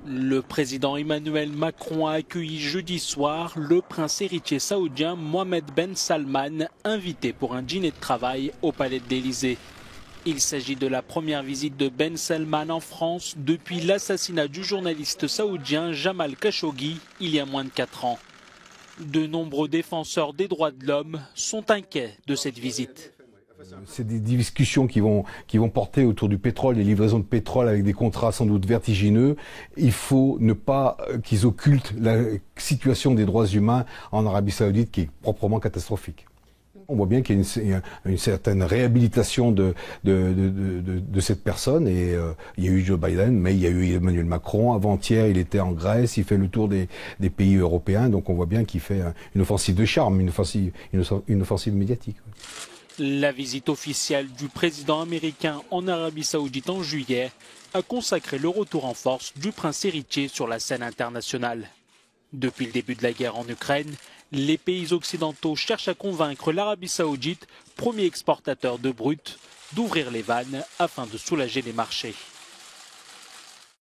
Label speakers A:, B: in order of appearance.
A: Le président Emmanuel Macron a accueilli jeudi soir le prince héritier saoudien Mohammed Ben Salman, invité pour un dîner de travail au palais de l'Élysée. Il s'agit de la première visite de Ben Salman en France depuis l'assassinat du journaliste saoudien Jamal Khashoggi il y a moins de 4 ans. De nombreux défenseurs des droits de l'homme sont inquiets de cette visite.
B: C'est des discussions qui vont porter autour du pétrole, des livraisons de pétrole avec des contrats sans doute vertigineux. Il faut ne pas qu'ils occultent la situation des droits humains en Arabie Saoudite qui est proprement catastrophique. On voit bien qu'il y a une certaine réhabilitation de cette personne et il y a eu Joe Biden, mais il y a eu Emmanuel Macron. Avant-hier, il était en Grèce, il fait le tour des pays européens, donc on voit bien qu'il fait une offensive de charme, une offensive médiatique.
A: La visite officielle du président américain en Arabie Saoudite en juillet a consacré le retour en force du prince héritier sur la scène internationale. Depuis le début de la guerre en Ukraine, les pays occidentaux cherchent à convaincre l'Arabie Saoudite, premier exportateur de brut, d'ouvrir les vannes afin de soulager les marchés.